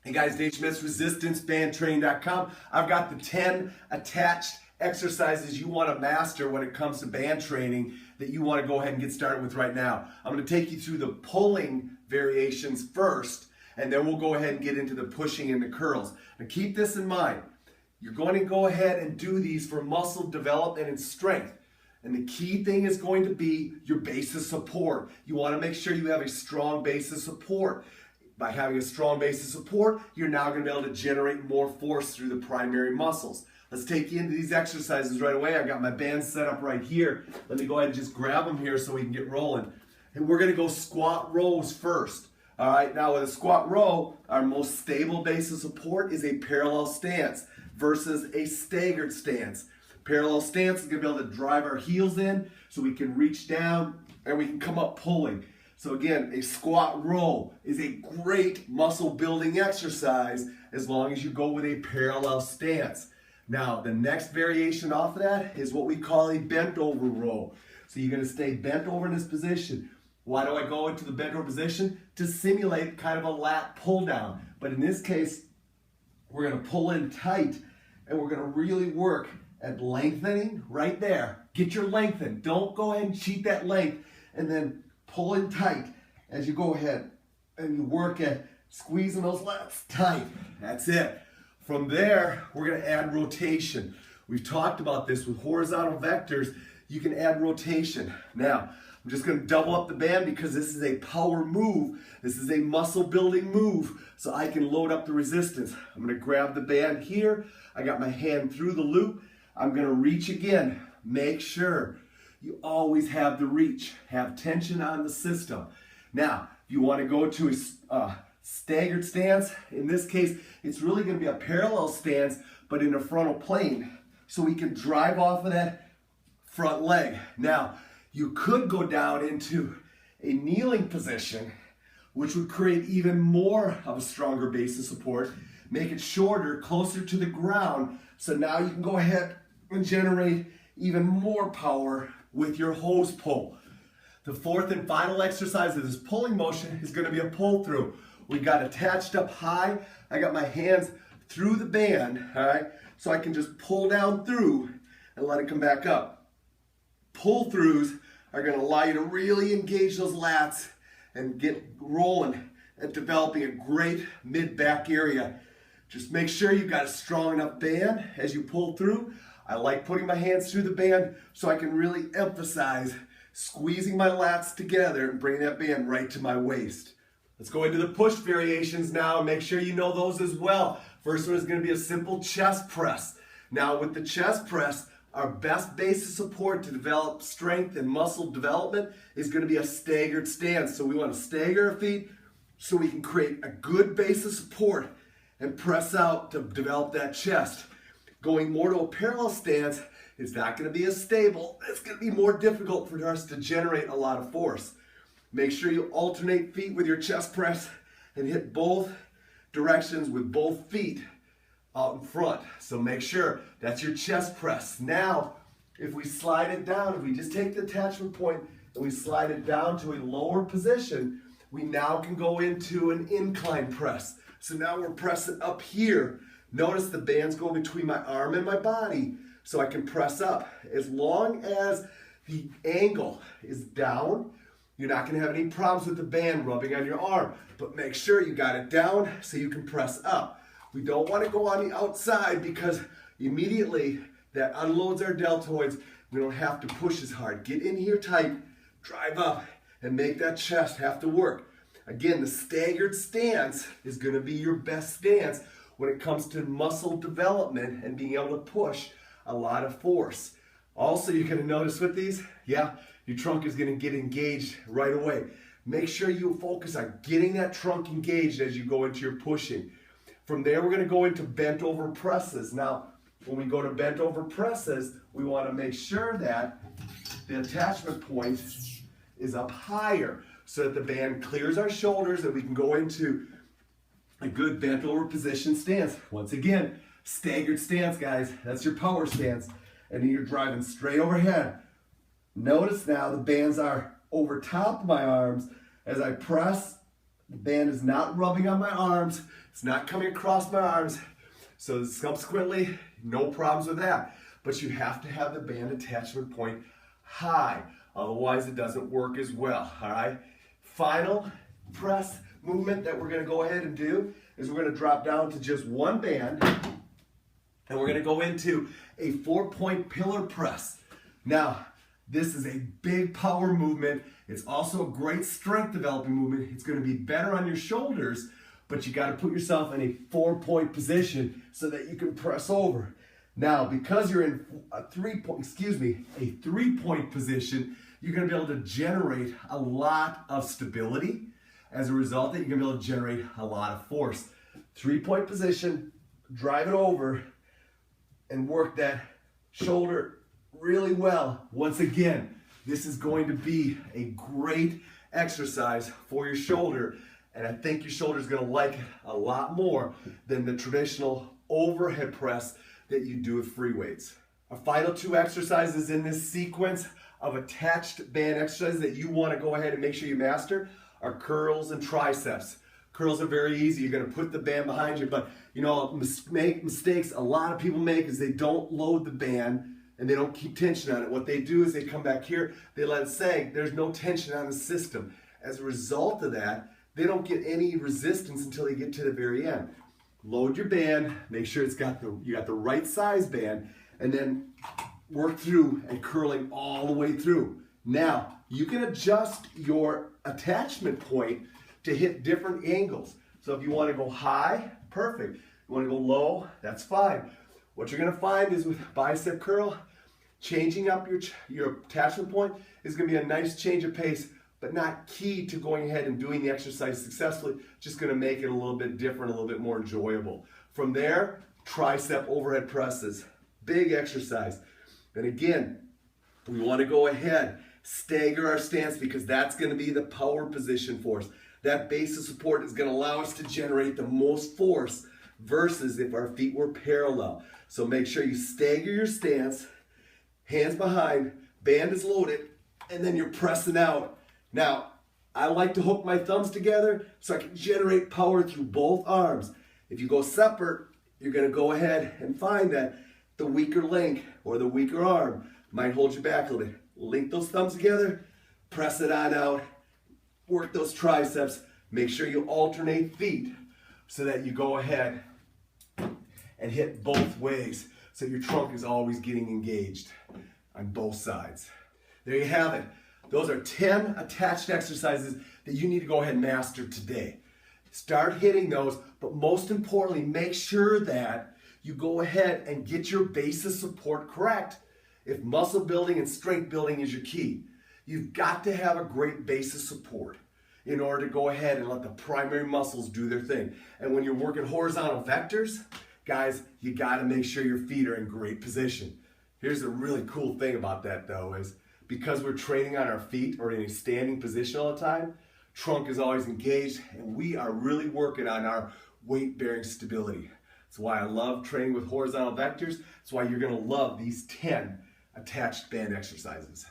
Hey guys, Dave Schmitz, resistancebandtraining.com. I've got the 10 attached exercises you want to master when it comes to band training that you want to go ahead and get started with right now. I'm going to take you through the pulling variations first, and then we'll go ahead and get into the pushing and the curls. Now keep this in mind. You're going to go ahead and do these for muscle development and strength. And the key thing is going to be your base of support. You want to make sure you have a strong base of support. By having a strong base of support, you're now going to be able to generate more force through the primary muscles. Let's take you into these exercises right away. I got my band set up right here. Let me go ahead and just grab them here so we can get rolling. And we're going to go squat rows first. All right, now with a squat row, our most stable base of support is a parallel stance versus a staggered stance. Parallel stance is going to be able to drive our heels in so we can reach down and we can come up pulling. So again, a squat row is a great muscle building exercise as long as you go with a parallel stance. Now, the next variation off of that is what we call a bent over row. So you're going to stay bent over in this position. Why do I go into the bent over position? To simulate kind of a lat pull down. But in this case, we're going to pull in tight and we're going to really work at lengthening right there. Get your length in. Don't go ahead and cheat that length and then pull in tight as you go ahead and you work at squeezing those lats tight. That's it. From there, we're going to add rotation. We've talked about this with horizontal vectors. You can add rotation. Now, I'm just going to double up the band because this is a power move. This is a muscle building move, so I can load up the resistance. I'm going to grab the band here. I got my hand through the loop. I'm going to reach again. Make sure you always have the reach. Have tension on the system. Now, if you want to go to a staggered stance, in this case, it's really going to be a parallel stance, but in a frontal plane. So we can drive off of that front leg. Now, you could go down into a kneeling position, which would create even more of a stronger base of support, make it shorter, closer to the ground. So now you can go ahead and generate even more power with your hose pull. The fourth and final exercise of this pulling motion is going to be a pull through. We got attached up high. I got my hands through the band, all right? So I can just pull down through and let it come back up. Pull throughs are going to allow you to really engage those lats and get rolling and developing a great mid-back area. Just make sure you've got a strong enough band as you pull through. I like putting my hands through the band so I can really emphasize squeezing my lats together and bringing that band right to my waist. Let's go into the push variations now and make sure you know those as well. First one is going to be a simple chest press. Now with the chest press, our best base of support to develop strength and muscle development is going to be a staggered stance. So we want to stagger our feet so we can create a good base of support and press out to develop that chest. Going more to a parallel stance is not going to be as stable. It's going to be more difficult for us to generate a lot of force. Make sure you alternate feet with your chest press and hit both directions with both feet out in front. So make sure that's your chest press. Now, if we slide it down, if we just take the attachment point and we slide it down to a lower position, we now can go into an incline press. So now we're pressing up here. Notice the band's going between my arm and my body, so I can press up. As long as the angle is down, you're not going to have any problems with the band rubbing on your arm, but make sure you got it down so you can press up. We don't want to go on the outside because immediately that unloads our deltoids. We don't have to push as hard. Get in here tight, drive up, and make that chest have to work. Again, the staggered stance is going to be your best stance when it comes to muscle development and being able to push a lot of force. Also, you're going to notice with these, your trunk is going to get engaged right away. Make sure you focus on getting that trunk engaged as you go into your pushing. From there, we're going to go into bent over presses. Now, when we go to bent over presses, we want to make sure that the attachment point is up higher so that the band clears our shoulders and we can go into a good bent over position stance. Once again, staggered stance, guys. That's your power stance. And then you're driving straight overhead. Notice now the bands are over top of my arms as I press The band is not rubbing on my arms. It's not coming across my arms. So subsequently, no problems with that. But you have to have the band attachment point high. Otherwise, it doesn't work as well, all right? Final press movement that we're gonna go ahead and do is we're gonna drop down to just one band, and we're gonna go into a 4-point pillar press. Now, this is a big power movement. It's also a great strength developing movement. It's gonna be better on your shoulders, but you gotta put yourself in a 4-point position so that you can press over. Now, because you're in a 3-point position, you're gonna be able to generate a lot of stability. As a result of that, you're gonna be able to generate a lot of force. 3-point position, drive it over, and work that shoulder really well. Once again, this is going to be a great exercise for your shoulder, and I think your shoulder is gonna like it a lot more than the traditional overhead press that you do with free weights. Our final 2 exercises in this sequence of attached band exercises that you want to go ahead and make sure you master are curls and triceps. Curls are very easy. You're going to put the band behind you, but you know, mistakes a lot of people make is they don't load the band and they don't keep tension on it. What they do is they come back here, they let it sag. There's no tension on the system. As a result of that, they don't get any resistance until they get to the very end. Load your band, make sure you got the right size band, and then work through and curling all the way through. Now, you can adjust your attachment point to hit different angles. So if you want to go high, perfect. You want to go low, that's fine. What you're going to find is with bicep curl, changing up your attachment point is going to be a nice change of pace, but not key to going ahead and doing the exercise successfully, just gonna make it a little bit different, a little bit more enjoyable. From there, tricep overhead presses, big exercise. And again, we wanna go ahead, stagger our stance because that's gonna be the power position for us. That base of support is gonna allow us to generate the most force versus if our feet were parallel. So make sure you stagger your stance, hands behind, band is loaded, and then you're pressing out. Now, I like to hook my thumbs together so I can generate power through both arms. If you go separate, you're going to go ahead and find that the weaker link or the weaker arm might hold you back a little bit. Link those thumbs together, press it on out, work those triceps. Make sure you alternate feet so that you go ahead and hit both ways so your trunk is always getting engaged on both sides. There you have it. Those are 10 attached exercises that you need to go ahead and master today. Start hitting those, but most importantly, make sure that you go ahead and get your base of support correct. If muscle building and strength building is your key, you've got to have a great base of support in order to go ahead and let the primary muscles do their thing. And when you're working horizontal vectors, guys, you got to make sure your feet are in great position. Here's the really cool thing about that though is because we're training on our feet or in a standing position all the time, trunk is always engaged and we are really working on our weight bearing stability. That's why I love training with horizontal vectors. That's why you're going to love these 10 attached band exercises.